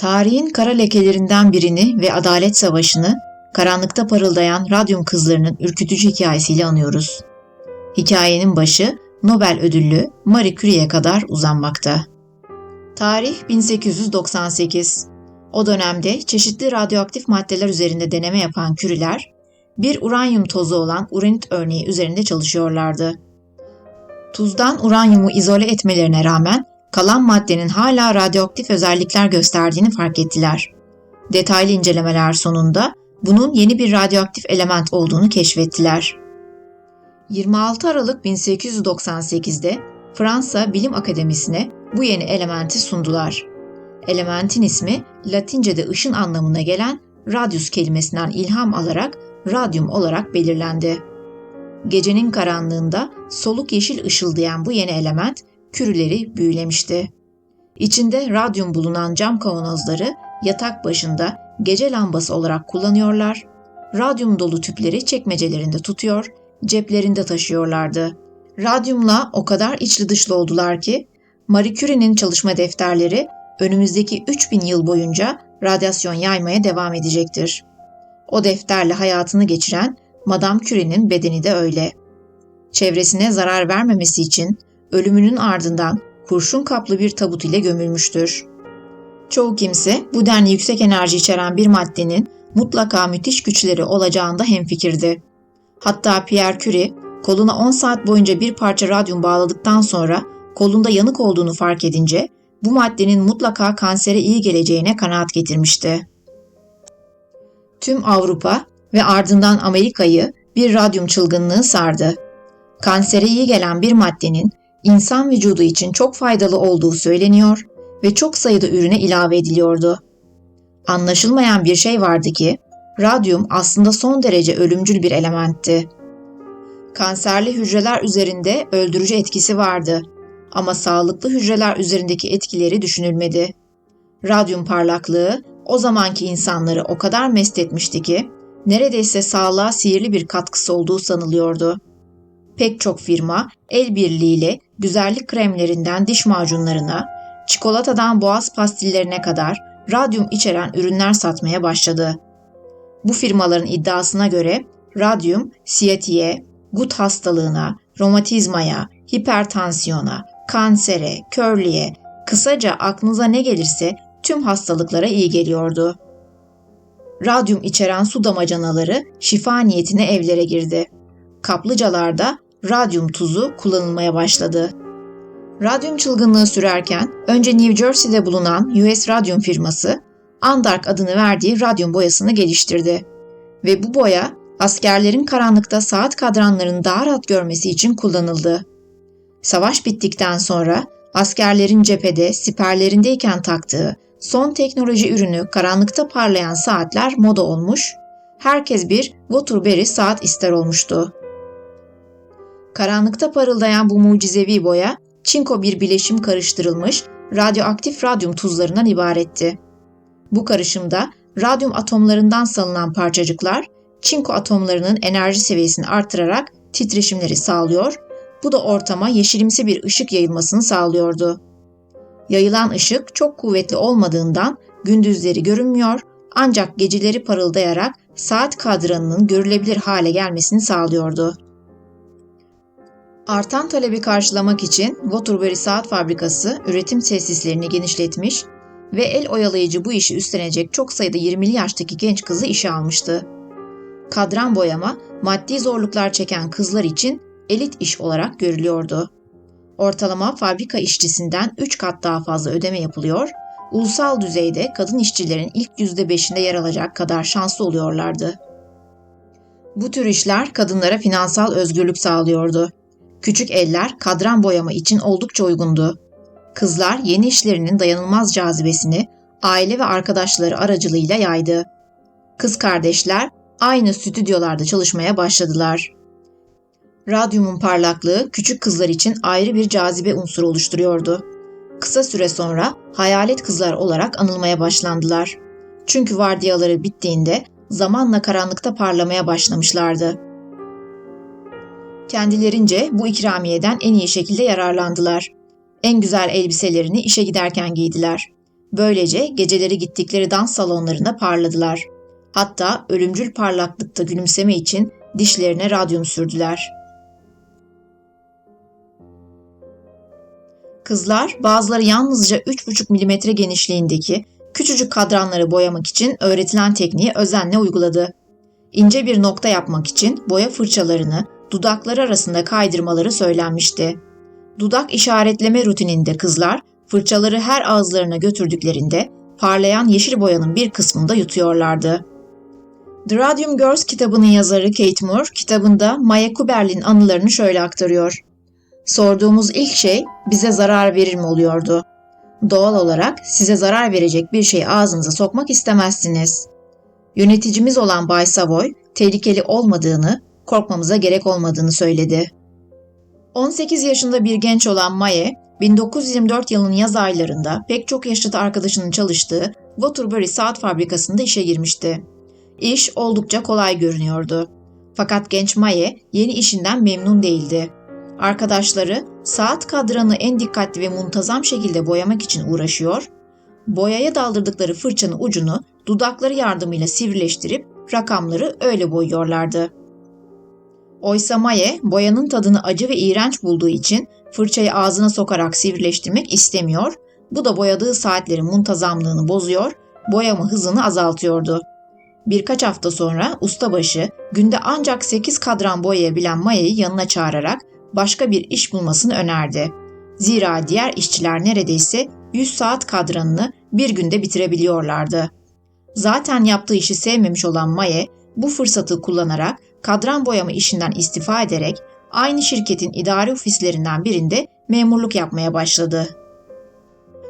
Tarihin kara lekelerinden birini ve adalet savaşını karanlıkta parıldayan radyum kızlarının ürkütücü hikayesiyle anıyoruz. Hikayenin başı Nobel ödüllü Marie Curie'ye kadar uzanmakta. Tarih 1898. O dönemde çeşitli radyoaktif maddeler üzerinde deneme yapan Curie'ler, bir uranyum tozu olan uranit örneği üzerinde çalışıyorlardı. Tuzdan uranyumu izole etmelerine rağmen kalan maddenin hala radyoaktif özellikler gösterdiğini fark ettiler. Detaylı incelemeler sonunda bunun yeni bir radyoaktif element olduğunu keşfettiler. 26 Aralık 1898'de Fransa Bilim Akademisi'ne bu yeni elementi sundular. Elementin ismi Latince'de ışın anlamına gelen radius kelimesinden ilham alarak radyum olarak belirlendi. Gecenin karanlığında soluk yeşil ışıldayan bu yeni element Curie'leri büyülemişti. İçinde radyum bulunan cam kavanozları yatak başında gece lambası olarak kullanıyorlar, radyum dolu tüpleri çekmecelerinde tutuyor, ceplerinde taşıyorlardı. Radyumla o kadar içli dışlı oldular ki Marie Curie'nin çalışma defterleri önümüzdeki 3000 yıl boyunca radyasyon yaymaya devam edecektir. O defterle hayatını geçiren Madame Curie'nin bedeni de öyle. Çevresine zarar vermemesi için ölümünün ardından kurşun kaplı bir tabut ile gömülmüştür. Çoğu kimse bu denli yüksek enerji içeren bir maddenin mutlaka müthiş güçleri olacağında hemfikirdi. Hatta Pierre Curie, koluna 10 saat boyunca bir parça radyum bağladıktan sonra kolunda yanık olduğunu fark edince bu maddenin mutlaka kansere iyi geleceğine kanaat getirmişti. Tüm Avrupa ve ardından Amerika'yı bir radyum çılgınlığı sardı. Kansere iyi gelen bir maddenin insan vücudu için çok faydalı olduğu söyleniyor ve çok sayıda ürüne ilave ediliyordu. Anlaşılmayan bir şey vardı ki, radyum aslında son derece ölümcül bir elementti. Kanserli hücreler üzerinde öldürücü etkisi vardı ama sağlıklı hücreler üzerindeki etkileri düşünülmedi. Radyum parlaklığı o zamanki insanları o kadar mest etmişti ki, neredeyse sağlığa sihirli bir katkısı olduğu sanılıyordu. Pek çok firma el birliğiyle güzellik kremlerinden diş macunlarına, çikolatadan boğaz pastillerine kadar radyum içeren ürünler satmaya başladı. Bu firmaların iddiasına göre radyum siyatiğe, gut hastalığına, romatizmaya, hipertansiyona, kansere, körlüğe, kısaca aklınıza ne gelirse tüm hastalıklara iyi geliyordu. Radyum içeren su damacanaları şifa niyetine evlere girdi. Kaplıcalarda radyum tuzu kullanılmaya başladı. Radyum çılgınlığı sürerken önce New Jersey'de bulunan US Radyum firması Andark adını verdiği radyum boyasını geliştirdi. Ve bu boya askerlerin karanlıkta saat kadranlarını daha rahat görmesi için kullanıldı. Savaş bittikten sonra askerlerin cephede siperlerindeyken taktığı son teknoloji ürünü karanlıkta parlayan saatler moda olmuş, herkes bir Waterbury saat ister olmuştu. Karanlıkta parıldayan bu mucizevi boya, çinko bir bileşim karıştırılmış radyoaktif radyum tuzlarından ibaretti. Bu karışımda radyum atomlarından salınan parçacıklar, çinko atomlarının enerji seviyesini artırarak titreşimleri sağlıyor, bu da ortama yeşilimsi bir ışık yayılmasını sağlıyordu. Yayılan ışık çok kuvvetli olmadığından gündüzleri görünmüyor, ancak geceleri parıldayarak saat kadranının görülebilir hale gelmesini sağlıyordu. Artan talebi karşılamak için Waterbury Saat Fabrikası üretim tesislerini genişletmiş ve el oyalayıcı bu işi üstlenecek çok sayıda 20'li yaştaki genç kızı işe almıştı. Kadran boyama, maddi zorluklar çeken kızlar için elit iş olarak görülüyordu. Ortalama fabrika işçisinden 3 kat daha fazla ödeme yapılıyor, ulusal düzeyde kadın işçilerin ilk %5'inde yer alacak kadar şanslı oluyorlardı. Bu tür işler kadınlara finansal özgürlük sağlıyordu. Küçük eller kadran boyama için oldukça uygundu. Kızlar yeni işlerinin dayanılmaz cazibesini aile ve arkadaşları aracılığıyla yaydı. Kız kardeşler aynı stüdyolarda çalışmaya başladılar. Radyumun parlaklığı küçük kızlar için ayrı bir cazibe unsuru oluşturuyordu. Kısa süre sonra hayalet kızlar olarak anılmaya başlandılar. Çünkü vardiyaları bittiğinde zamanla karanlıkta parlamaya başlamışlardı. Kendilerince bu ikramiyeden en iyi şekilde yararlandılar. En güzel elbiselerini işe giderken giydiler. Böylece geceleri gittikleri dans salonlarında parladılar. Hatta ölümcül parlaklıkta gülümseme için dişlerine radyum sürdüler. Kızlar bazıları yalnızca 3,5 milimetre genişliğindeki küçücük kadranları boyamak için öğretilen tekniği özenle uyguladı. İnce bir nokta yapmak için boya fırçalarını dudakları arasında kaydırmaları söylenmişti. Dudak işaretleme rutininde kızlar fırçaları her ağızlarına götürdüklerinde parlayan yeşil boyanın bir kısmını da yutuyorlardı. The Radium Girls kitabının yazarı Kate Moore kitabında Maya Kuberli'nin anılarını şöyle aktarıyor. Sorduğumuz ilk şey bize zarar verir mi oluyordu. Doğal olarak size zarar verecek bir şeyi ağzınıza sokmak istemezsiniz. Yöneticimiz olan Bay Savoy, tehlikeli olmadığını, korkmamıza gerek olmadığını söyledi. 18 yaşında bir genç olan Maya, 1924 yılının yaz aylarında pek çok yaşlı arkadaşının çalıştığı Waterbury saat fabrikasında işe girmişti. İş oldukça kolay görünüyordu. Fakat genç Maya yeni işinden memnun değildi. Arkadaşları saat kadranı en dikkatli ve muntazam şekilde boyamak için uğraşıyor, boyaya daldırdıkları fırçanın ucunu dudakları yardımıyla sivrileştirip rakamları öyle boyuyorlardı. Oysa Maya boyanın tadını acı ve iğrenç bulduğu için fırçayı ağzına sokarak sivrileştirmek istemiyor, bu da boyadığı saatlerin muntazamlığını bozuyor, boyama hızını azaltıyordu. Birkaç hafta sonra ustabaşı günde ancak 8 kadran boyayabilen Maya'yı yanına çağırarak başka bir iş bulmasını önerdi. Zira diğer işçiler neredeyse 100 saat kadranını bir günde bitirebiliyorlardı. Zaten yaptığı işi sevmemiş olan Maya bu fırsatı kullanarak kadran boyama işinden istifa ederek aynı şirketin idari ofislerinden birinde memurluk yapmaya başladı.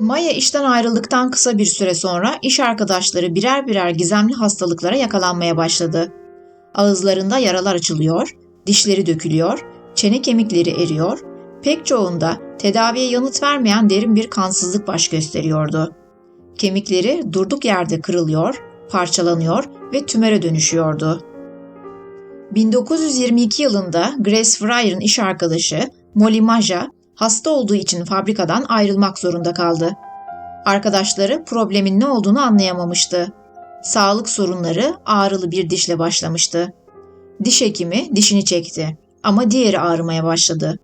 Maya işten ayrıldıktan kısa bir süre sonra iş arkadaşları birer birer gizemli hastalıklara yakalanmaya başladı. Ağızlarında yaralar açılıyor, dişleri dökülüyor, çene kemikleri eriyor, pek çoğunda tedaviye yanıt vermeyen derin bir kansızlık baş gösteriyordu. Kemikleri durduk yerde kırılıyor, parçalanıyor ve tümöre dönüşüyordu. 1922 yılında Grace Fryer'ın iş arkadaşı Molly Maja hasta olduğu için fabrikadan ayrılmak zorunda kaldı. Arkadaşları problemin ne olduğunu anlayamamıştı. Sağlık sorunları ağrılı bir dişle başlamıştı. Diş hekimi dişini çekti ama diğeri ağrımaya başladı.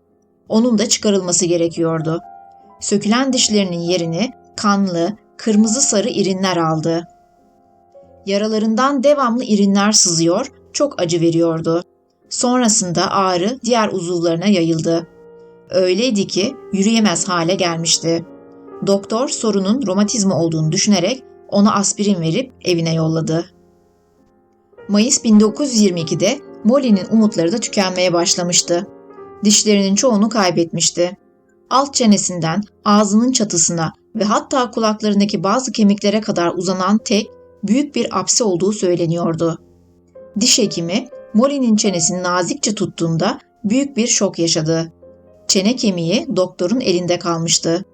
Onun da çıkarılması gerekiyordu. Sökülen dişlerinin yerini kanlı, kırmızı sarı irinler aldı. Yaralarından devamlı irinler sızıyor, çok acı veriyordu. Sonrasında ağrı diğer uzuvlarına yayıldı. Öyleydi ki yürüyemez hale gelmişti. Doktor sorunun romatizma olduğunu düşünerek ona aspirin verip evine yolladı. Mayıs 1922'de Molly'nin umutları da tükenmeye başlamıştı. Dişlerinin çoğunu kaybetmişti. Alt çenesinden ağzının çatısına ve hatta kulaklarındaki bazı kemiklere kadar uzanan tek, büyük bir apse olduğu söyleniyordu. Diş hekimi Molly'nin çenesini nazikçe tuttuğunda büyük bir şok yaşadı. Çene kemiği doktorun elinde kalmıştı.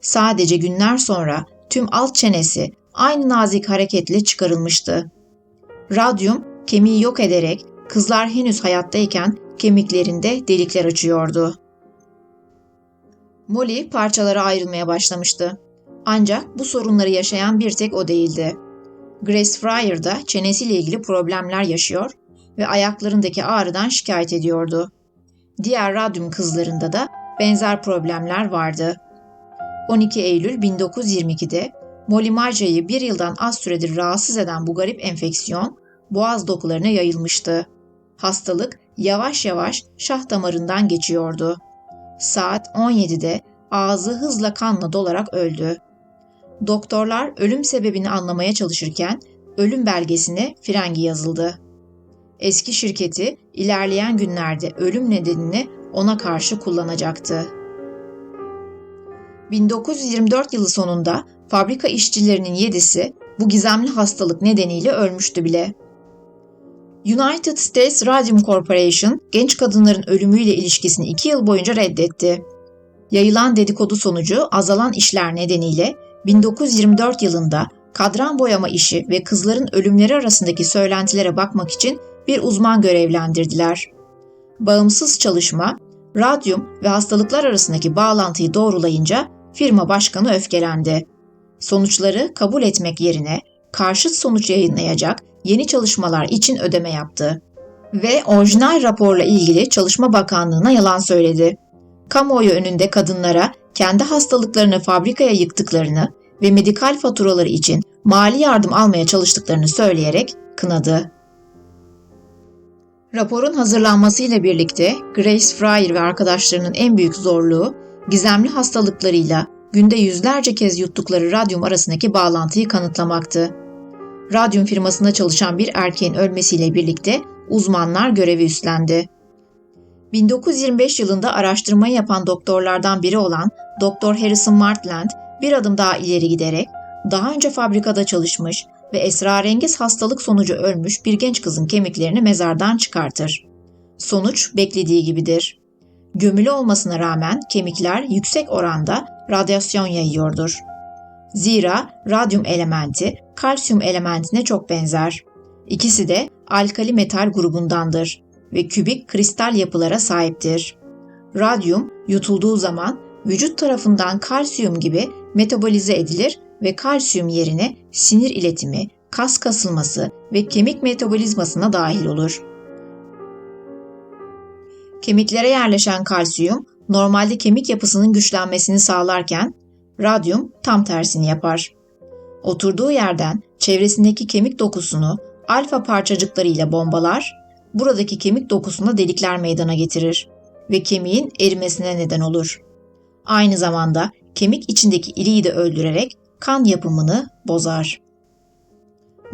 Sadece günler sonra tüm alt çenesi aynı nazik hareketle çıkarılmıştı. Radyum kemiği yok ederek kızlar henüz hayattayken kemiklerinde delikler açıyordu. Molly parçalara ayrılmaya başlamıştı. Ancak bu sorunları yaşayan bir tek o değildi. Grace Fryer da çenesiyle ilgili problemler yaşıyor ve ayaklarındaki ağrıdan şikayet ediyordu. Diğer radyum kızlarında da benzer problemler vardı. 12 Eylül 1922'de Molly Marja'yı bir yıldan az süredir rahatsız eden bu garip enfeksiyon boğaz dokularına yayılmıştı. Hastalık yavaş yavaş şah damarından geçiyordu. Saat 17'de ağzı hızla kanla dolarak öldü. Doktorlar ölüm sebebini anlamaya çalışırken ölüm belgesine frengi yazıldı. Eski şirketi ilerleyen günlerde ölüm nedenini ona karşı kullanacaktı. 1924 yılı sonunda fabrika işçilerinin 7'si bu gizemli hastalık nedeniyle ölmüştü bile. United States Radium Corporation genç kadınların ölümüyle ilişkisini 2 yıl boyunca reddetti. Yayılan dedikodu sonucu azalan işler nedeniyle 1924 yılında kadran boyama işi ve kızların ölümleri arasındaki söylentilere bakmak için bir uzman görevlendirdiler. Bağımsız çalışma, radyum ve hastalıklar arasındaki bağlantıyı doğrulayınca firma başkanı öfkelendi. Sonuçları kabul etmek yerine karşıt sonuç yayınlayacak yeni çalışmalar için ödeme yaptı. Ve orijinal raporla ilgili Çalışma Bakanlığı'na yalan söyledi. Kamuoyu önünde kadınlara kendi hastalıklarını fabrikaya yıktıklarını ve medikal faturaları için mali yardım almaya çalıştıklarını söyleyerek kınadı. Raporun hazırlanmasıyla birlikte Grace Fryer ve arkadaşlarının en büyük zorluğu, gizemli hastalıklarıyla günde yüzlerce kez yuttukları radyum arasındaki bağlantıyı kanıtlamaktı. Radyum firmasında çalışan bir erkeğin ölmesiyle birlikte uzmanlar görevi üstlendi. 1925 yılında araştırmayı yapan doktorlardan biri olan Dr. Harrison Martland bir adım daha ileri giderek daha önce fabrikada çalışmış ve esrarengiz hastalık sonucu ölmüş bir genç kızın kemiklerini mezardan çıkartır. Sonuç beklediği gibidir. Gömülü olmasına rağmen kemikler yüksek oranda radyasyon yayıyordur. Zira radyum elementi kalsiyum elementine çok benzer. İkisi de alkali metal grubundandır ve kübik kristal yapılara sahiptir. Radyum yutulduğu zaman vücut tarafından kalsiyum gibi metabolize edilir ve kalsiyum yerine sinir iletimi, kas kasılması ve kemik metabolizmasına dahil olur. Kemiklere yerleşen kalsiyum normalde kemik yapısının güçlenmesini sağlarken radyum tam tersini yapar. Oturduğu yerden çevresindeki kemik dokusunu alfa parçacıklarıyla bombalar, buradaki kemik dokusunda delikler meydana getirir ve kemiğin erimesine neden olur. Aynı zamanda kemik içindeki iriyi de öldürerek kan yapımını bozar.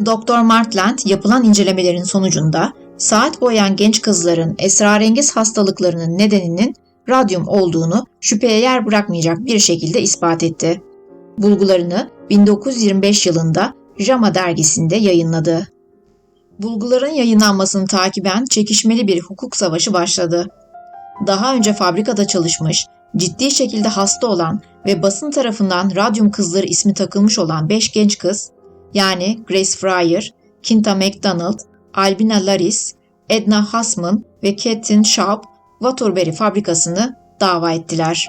Dr. Martland yapılan incelemelerin sonucunda saat boyayan genç kızların esrarengiz hastalıklarının nedeninin radyum olduğunu şüpheye yer bırakmayacak bir şekilde ispat etti. Bulgularını 1925 yılında JAMA dergisinde yayınladı. Bulguların yayınlanmasını takiben çekişmeli bir hukuk savaşı başladı. Daha önce fabrikada çalışmış, ciddi şekilde hasta olan ve basın tarafından radyum kızları ismi takılmış olan 5 genç kız, yani Grace Fryer, Kinta McDonald, Albina Laris, Edna Hussman ve Catherine Schaub, Waterbury fabrikasını dava ettiler.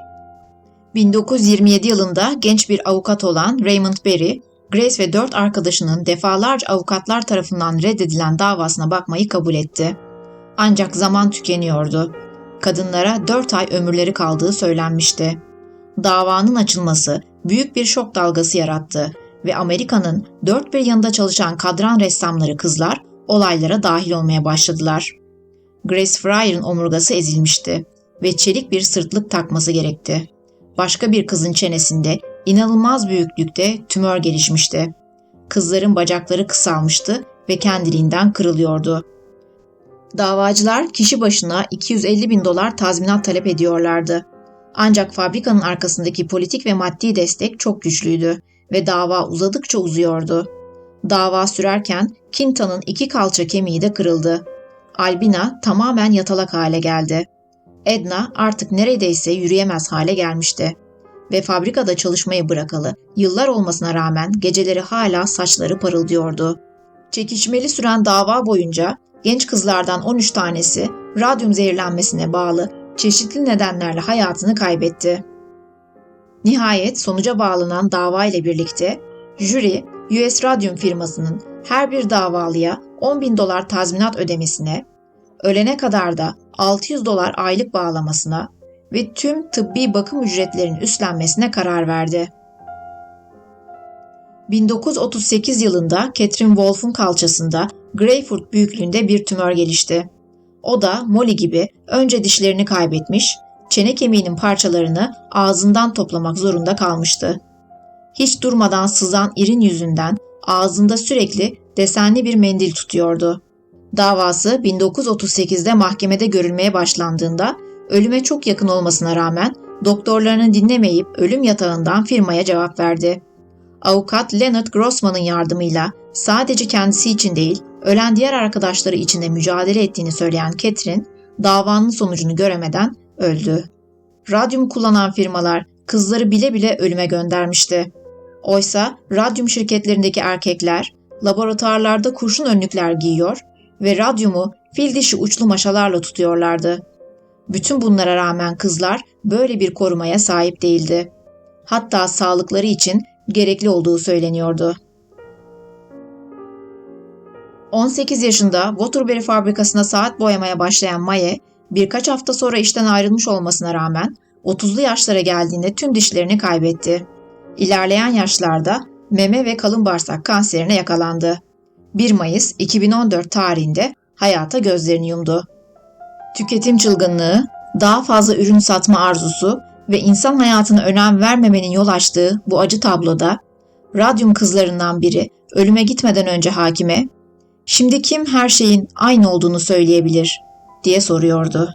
1927 yılında genç bir avukat olan Raymond Berry, Grace ve 4 arkadaşının defalarca avukatlar tarafından reddedilen davasına bakmayı kabul etti. Ancak zaman tükeniyordu. Kadınlara 4 ay ömürleri kaldığı söylenmişti. Davanın açılması büyük bir şok dalgası yarattı ve Amerika'nın dört bir yanında çalışan kadran ressamları kızlar olaylara dahil olmaya başladılar. Grace Fryer'ın omurgası ezilmişti ve çelik bir sırtlık takması gerekti. Başka bir kızın çenesinde inanılmaz büyüklükte tümör gelişmişti. Kızların bacakları kısalmıştı ve kendiliğinden kırılıyordu. Davacılar kişi başına $250.000 tazminat talep ediyorlardı. Ancak fabrikanın arkasındaki politik ve maddi destek çok güçlüydü ve dava uzadıkça uzuyordu. Dava sürerken Kinta'nın 2 kalça kemiği de kırıldı. Albina tamamen yatalak hale geldi. Edna artık neredeyse yürüyemez hale gelmişti. Ve fabrikada çalışmayı bırakalı yıllar olmasına rağmen geceleri hala saçları parıldıyordu. Çekişmeli süren dava boyunca genç kızlardan 13 tanesi radyum zehirlenmesine bağlı çeşitli nedenlerle hayatını kaybetti. Nihayet sonuca bağlanan dava ile birlikte jüri, US Radyum firmasının her bir davalıya $10.000 tazminat ödemesine, ölene kadar da $600 aylık bağlamasına ve tüm tıbbi bakım ücretlerinin üstlenmesine karar verdi. 1938 yılında Catherine Wolf'un kalçasında greyfurt büyüklüğünde bir tümör gelişti. O da Molly gibi önce dişlerini kaybetmiş, çene kemiğinin parçalarını ağzından toplamak zorunda kalmıştı. Hiç durmadan sızan irin yüzünden ağzında sürekli desenli bir mendil tutuyordu. Davası 1938'de mahkemede görülmeye başlandığında ölüme çok yakın olmasına rağmen doktorlarını dinlemeyip ölüm yatağından firmaya cevap verdi. Avukat Leonard Grossman'ın yardımıyla sadece kendisi için değil, ölen diğer arkadaşları için de mücadele ettiğini söyleyen Catherine, davanın sonucunu göremeden öldü. Radyum kullanan firmalar kızları bile bile ölüme göndermişti. Oysa radyum şirketlerindeki erkekler laboratuvarlarda kurşun önlükler giyiyor ve radyumu fil dişi uçlu maşalarla tutuyorlardı. Bütün bunlara rağmen kızlar böyle bir korumaya sahip değildi. Hatta sağlıkları için gerekli olduğu söyleniyordu. 18 yaşında Waterbury fabrikasına saat boyamaya başlayan Maye, birkaç hafta sonra işten ayrılmış olmasına rağmen 30'lu yaşlara geldiğinde tüm dişlerini kaybetti. İlerleyen yaşlarda meme ve kalın bağırsak kanserine yakalandı. 1 Mayıs 2014 tarihinde hayata gözlerini yumdu. Tüketim çılgınlığı, daha fazla ürün satma arzusu ve insan hayatına önem vermemenin yol açtığı bu acı tabloda radyum kızlarından biri ölüme gitmeden önce hakime, "Şimdi kim her şeyin aynı olduğunu söyleyebilir?" diye soruyordu.